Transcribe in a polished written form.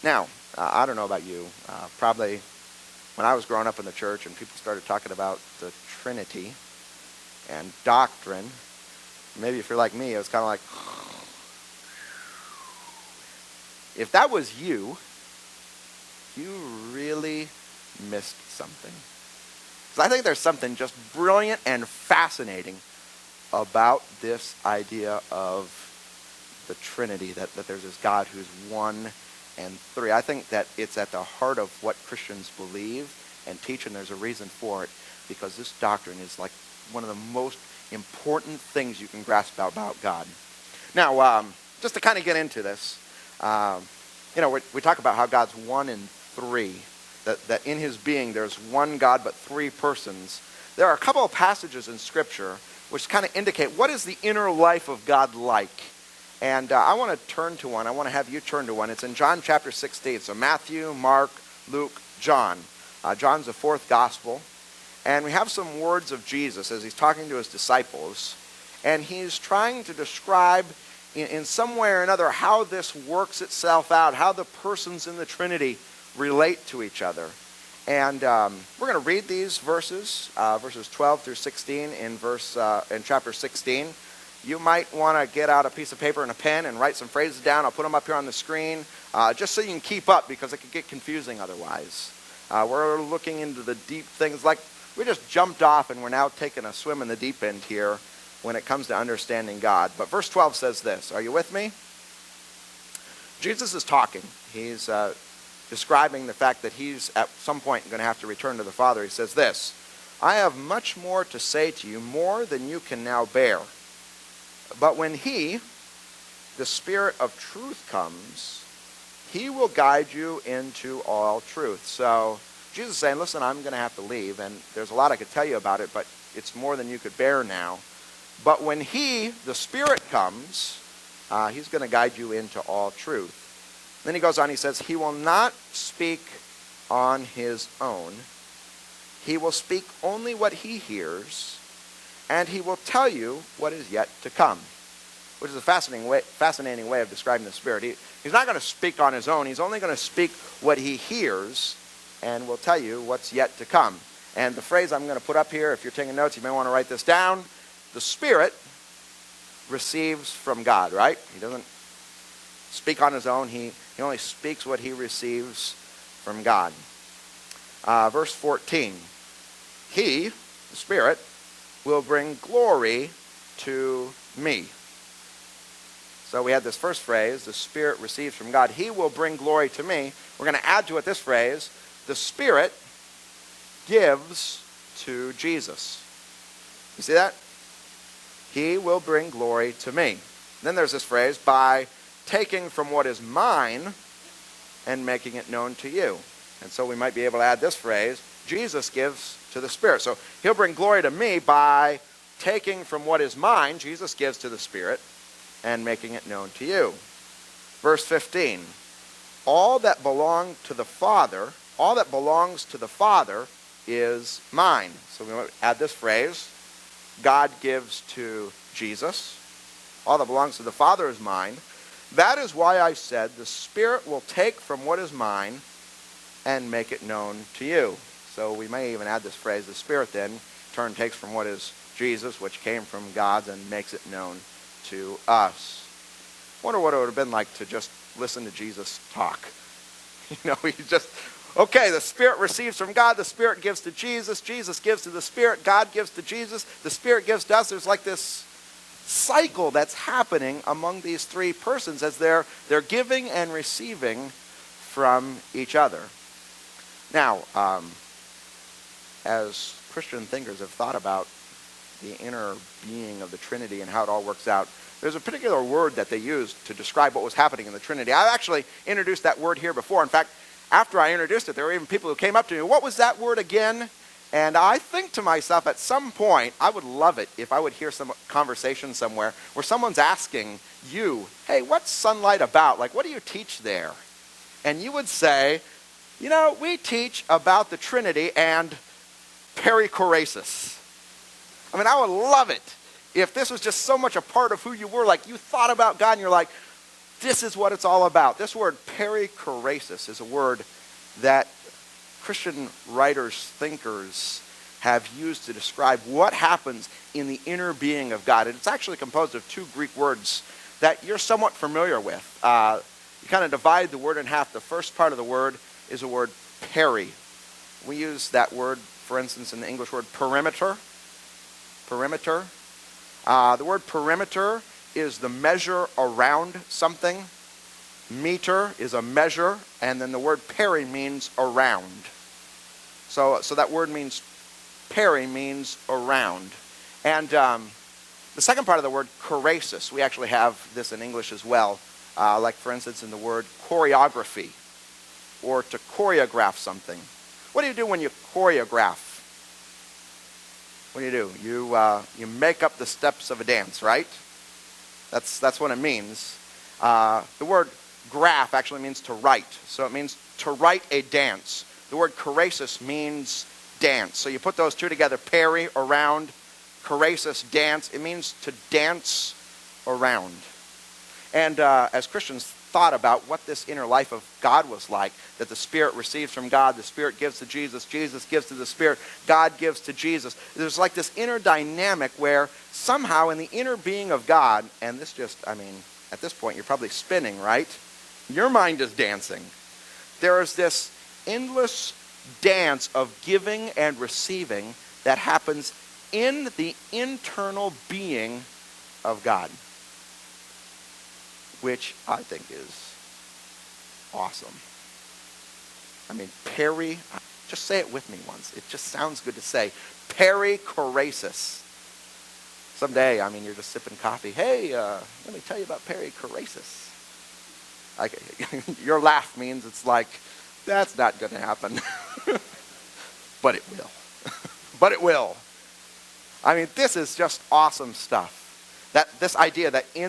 Now, I don't know about you, probably when I was growing up in the church and people started talking about the Trinity and doctrine, maybe if you're like me, it was kind of like, if that was you, you really missed something. Because I think there's something just brilliant and fascinating about this idea of the Trinity, that there's this God who's one and three. I think that it's at the heart of what Christians believe and teach, and there's a reason for it, because this doctrine is like one of the most important things you can grasp about God. Now, just to kind of get into this, we talk about how God's one and three, that in his being there's one God but three persons. There are a couple of passages in Scripture which kind of indicate what is the inner life of God like. And I want to turn to one. I want to have you turn to one. It's in John chapter 16. So Matthew, Mark, Luke, John. John's the fourth gospel. And we have some words of Jesus as he's talking to his disciples. And he's trying to describe in some way or another how this works itself out, how the persons in the Trinity relate to each other. And we're going to read these verses, verses 12 through 16 in chapter 16. You might want to get out a piece of paper and a pen and write some phrases down. I'll put them up here on the screen just so you can keep up, because it could get confusing otherwise. We're looking into the deep things, like we just jumped off and we're now taking a swim in the deep end here when it comes to understanding God. But verse 12 says this. Are you with me? Jesus is talking. He's describing the fact that he's at some point going to have to return to the Father. He says this, I have much more to say to you, more than you can now bear. But when he, the Spirit of truth, comes, he will guide you into all truth. So Jesus is saying, listen, I'm going to have to leave, and there's a lot I could tell you about it, but it's more than you could bear now. But when he, the Spirit, comes, he's going to guide you into all truth. Then he goes on, he says, he will not speak on his own. He will speak only what he hears, and he will tell you what is yet to come. Which is a fascinating way of describing the Spirit. He's not going to speak on his own. He's only going to speak what he hears, and will tell you what's yet to come. And the phrase I'm going to put up here, if you're taking notes, you may want to write this down. The Spirit receives from God, right? He doesn't speak on his own. He only speaks what he receives from God. Verse 14. He, the Spirit, will bring glory to me. So we had this first phrase, the Spirit receives from God. He will bring glory to me. We're going to add to it this phrase, the Spirit gives to Jesus. You see that? He will bring glory to me. Then there's this phrase, by taking from what is mine and making it known to you. And so we might be able to add this phrase, Jesus gives to the Spirit. So he'll bring glory to me by taking from what is mine, Jesus gives to the Spirit, and making it known to you. Verse 15, all that belongs to the Father is mine. So we might add this phrase, God gives to Jesus. All that belongs to the Father is mine. That is why I said the Spirit will take from what is mine and make it known to you. So we may even add this phrase, the Spirit then, in turn, takes from what is Jesus, which came from God, and makes it known to us. I wonder what it would have been like to just listen to Jesus talk. He just, okay, the Spirit receives from God, the Spirit gives to Jesus, Jesus gives to the Spirit, God gives to Jesus, the Spirit gives to us. There's like this cycle that's happening among these three persons as they're giving and receiving from each other. Now, as Christian thinkers have thought about the inner being of the Trinity and how it all works out, there's a particular word that they used to describe what was happening in the Trinity. I've actually introduced that word here before. In fact, after I introduced it, there were even people who came up to me, what was that word again? And I think to myself, at some point, I would love it if I would hear some conversation somewhere where someone's asking you, hey, what's sunlight about? Like, what do you teach there? And you would say, we teach about the Trinity and perichoresis. I mean, I would love it if this was just so much a part of who you were, like you thought about God and you're like, This is what it's all about. This word perichoresis is a word that Christian writers, thinkers have used to describe what happens in the inner being of God. And it's actually composed of two Greek words that you're somewhat familiar with. You kind of divide the word in half. The first part of the word is the word peri. We use that word, for instance, in the English word perimeter. Perimeter. The word perimeter is the measure around something. Meter is a measure, and then the word peri means around. So that word means, peri means around. And the second part of the word, choresis, we actually have this in English as well. Like, for instance, in the word choreography, or to choreograph something. What do you do when you choreograph? What do? You make up the steps of a dance, right? That's what it means. The word graph actually means to write. So it means to write a dance. The word choresis means dance. So you put those two together, peri, around, choresis, dance. It means to dance around. And as Christians thought about what this inner life of God was like, that the Spirit receives from God, the Spirit gives to Jesus, Jesus gives to the Spirit, God gives to Jesus. There's like this inner dynamic where somehow in the inner being of God, and this just, at this point you're probably spinning, right? Your mind is dancing. There is this endless dance of giving and receiving that happens in the internal being of God, which I think is awesome. Peri, just say it with me once. It just sounds good to say. Perichoresis. Someday, you're just sipping coffee. Hey, let me tell you about perichoresis. Your laugh means it's like, that's not going to happen. But it will. But it will. This is just awesome stuff. This idea that in